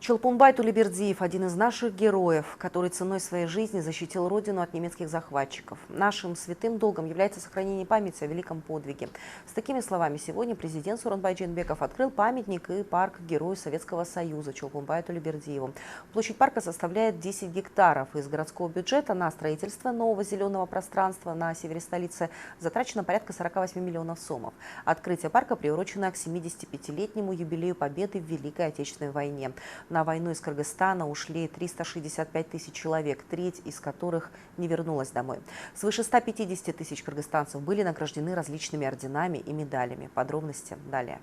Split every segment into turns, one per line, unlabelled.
Чолпонбай Тулебердиев – один из наших героев, который ценой своей жизни защитил родину от немецких захватчиков. Нашим святым долгом является сохранение памяти о великом подвиге. С такими словами сегодня президент Сооронбай Жээнбеков открыл памятник и парк Герою Советского Союза Чолпонбаю Тулебердиеву. Площадь парка составляет 10 гектаров. Из городского бюджета на строительство нового зеленого пространства на севере столицы затрачено порядка 48 миллионов сомов. Открытие парка приурочено к 75-летнему юбилею Победы в Великой Отечественной войне. На войну из Кыргызстана ушли 365 тысяч человек, треть из которых не вернулась домой. Свыше 150 тысяч кыргызстанцев были награждены различными орденами и медалями. Подробности далее.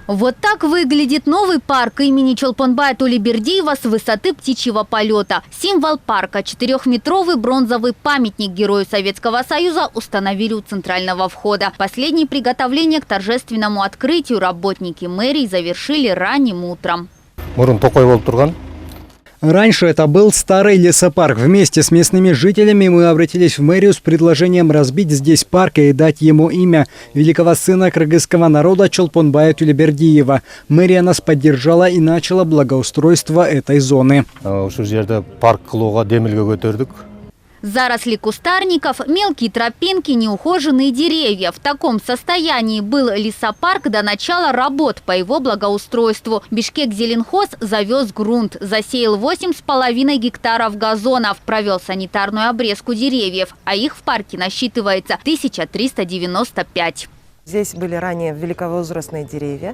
Вот так выглядит новый парк имени Чолпонбая Тулебердиева с высоты птичьего полета. Символ парка – 4-метровый бронзовый памятник Герою Советского Союза установили у центрального входа. Последние приготовления к торжественному открытию работники мэрии завершили ранним утром.
Раньше это был старый лесопарк. Вместе с местными жителями мы обратились в мэрию с предложением разбить здесь парк и дать ему имя великого сына кыргызского народа Чолпонбая Тулебердиева. Мэрия нас поддержала и начала благоустройство этой зоны.
Заросли кустарников, мелкие тропинки, неухоженные деревья. В таком состоянии был лесопарк до начала работ по его благоустройству. Бишкекзеленхоз завез грунт, засеял 8,5 гектаров газонов, провел санитарную обрезку деревьев, а их в парке насчитывается 1395.
Здесь были ранее великовозрастные деревья.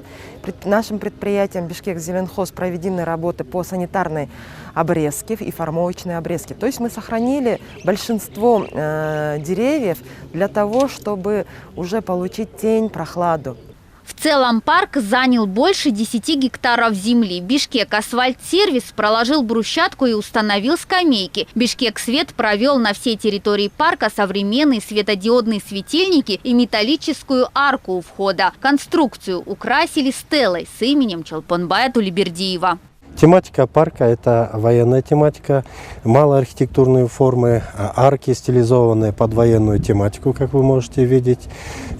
Нашим предприятием Бишкекзеленхоз проведены работы по санитарной обрезке и формовочной обрезке. То есть мы сохранили большинство деревьев для того, чтобы уже получить тень, прохладу.
В целом парк занял больше 10 гектаров земли. Бишкек Асфальт-сервис проложил брусчатку и установил скамейки. Бишкек Свет провел на всей территории парка современные светодиодные светильники и металлическую арку у входа. Конструкцию украсили стелой с именем Чолпонбая Тулебердиева.
Тематика парка – это военная тематика, малоархитектурные формы, арки, стилизованные под военную тематику, как вы можете видеть.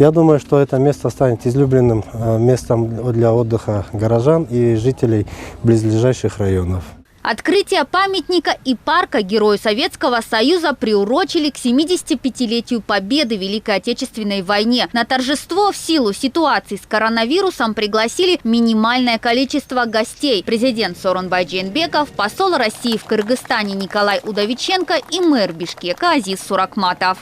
Я думаю, что это место станет излюбленным местом для отдыха горожан и жителей близлежащих районов.
Открытие памятника и парка Герою Советского Союза приурочили к 75-летию Победы в Великой Отечественной войне. На торжество в силу ситуации с коронавирусом пригласили минимальное количество гостей. Президент Сооронбай Жээнбеков, посол России в Кыргызстане Николай Удовиченко и мэр Бишкека Азиз Суракматов.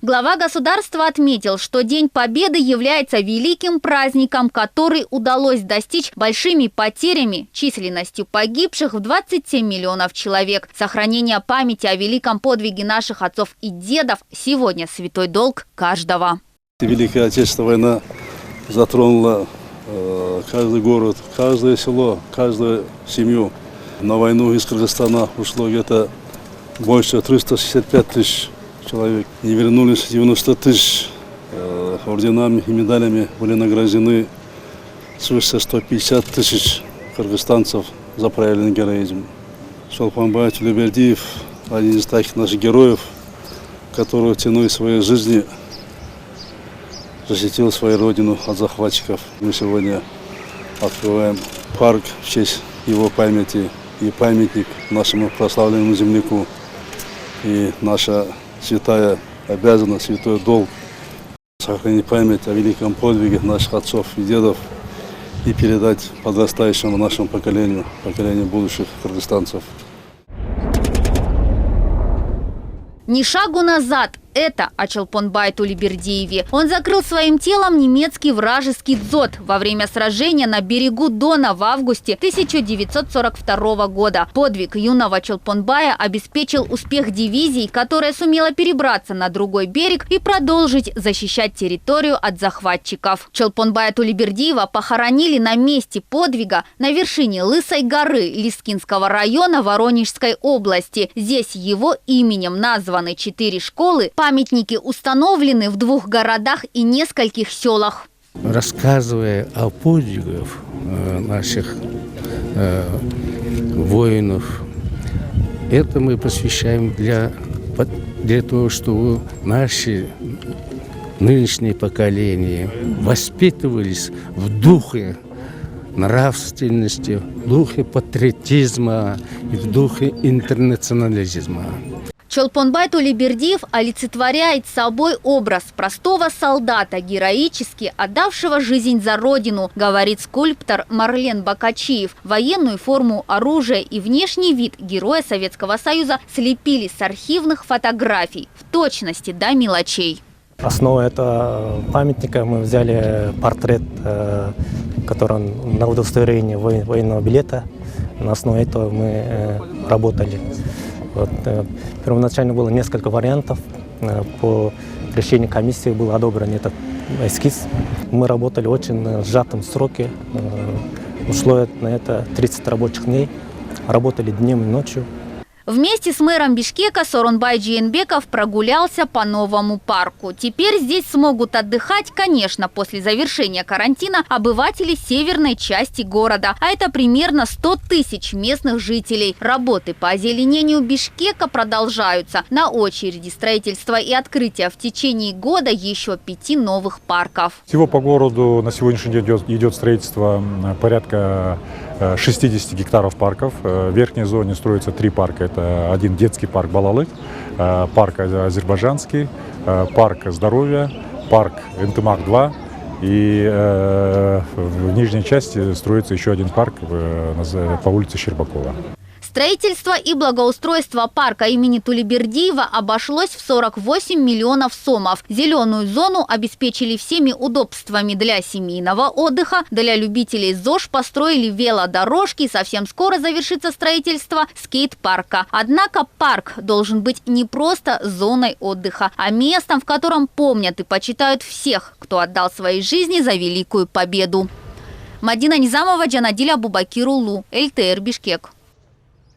Глава государства отметил, что День Победы является великим праздником, который удалось достичь большими потерями, численностью погибших в 27 миллионов человек. Сохранение памяти о великом подвиге наших отцов и дедов сегодня святой долг каждого.
Великая Отечественная война затронула каждый город, каждое село, каждую семью. На войну из Кыргызстана ушло где-то больше 365 тысяч человек. Не вернулись 90 тысяч. Орденами и медалями были награждены свыше 150 тысяч кыргызстанцев за проявленный героизм. Чолпонбай Тулебердиев – один из таких наших героев, который ценой своей жизни защитил свою родину от захватчиков. Мы сегодня открываем парк в честь его памяти и памятник нашему прославленному земляку. И наша святая обязанность, святой долг сохранить память о великом подвиге наших отцов и дедов и передать подрастающему нашему поколению будущих кыргызстанцев.
Ни шагу назад. Это о Чолпонбае Тулебердиеве. Он закрыл своим телом немецкий вражеский дзот во время сражения на берегу Дона в августе 1942 года. Подвиг юного Чолпонбая обеспечил успех дивизии, которая сумела перебраться на другой берег и продолжить защищать территорию от захватчиков. Чолпонбая Тулебердиева похоронили на месте подвига на вершине Лысой горы Лискинского района Воронежской области. Здесь его именем названы 4 школы. Памятники установлены в 2 городах и нескольких селах.
Рассказывая о подвигах наших воинов, Это мы посвящаем для того, чтобы наши нынешние поколения воспитывались в духе нравственности, в духе патриотизма и в духе интернационализма.
Чолпонбай Толибердиев олицетворяет собой образ простого солдата, героически отдавшего жизнь за родину, говорит скульптор Марлен Бакачиев. Военную форму, оружие и внешний вид героя Советского Союза слепили с архивных фотографий, в точности до мелочей.
Основой этого памятника мы взяли портрет, который на удостоверении военного билета. На основе этого мы работали. Вот, первоначально было несколько вариантов. По решению комиссии был одобрен этот эскиз. Мы работали в очень сжатом сроке. Ушло на это 30 рабочих дней. Работали днем и ночью.
Вместе с мэром Бишкека Сооронбай Жээнбеков прогулялся по новому парку. Теперь здесь смогут отдыхать, конечно, после завершения карантина обыватели северной части города. А это примерно 100 тысяч местных жителей. Работы по озеленению Бишкека продолжаются. На очереди строительство и открытие в течение года еще 5 новых парков.
Всего по городу на сегодняшний день идет строительство порядка 60 гектаров парков. В верхней зоне строятся 3 парка. Это один детский парк Балалык, парк азербайджанский, парк здоровья, парк Энтымак-2. И в нижней части строится еще один парк по улице Щербакова.
Строительство и благоустройство парка имени Толибердиева обошлось в 48 миллионов сомов. Зеленую зону обеспечили всеми удобствами для семейного отдыха. Для любителей ЗОЖ построили велодорожки. Совсем скоро завершится строительство скейт-парка. Однако парк должен быть не просто зоной отдыха, а местом, в котором помнят и почитают всех, кто отдал своей жизни за Великую Победу. Мадина Низамова, Джанадиля Бубакир Улу, ЛТР Бишкек.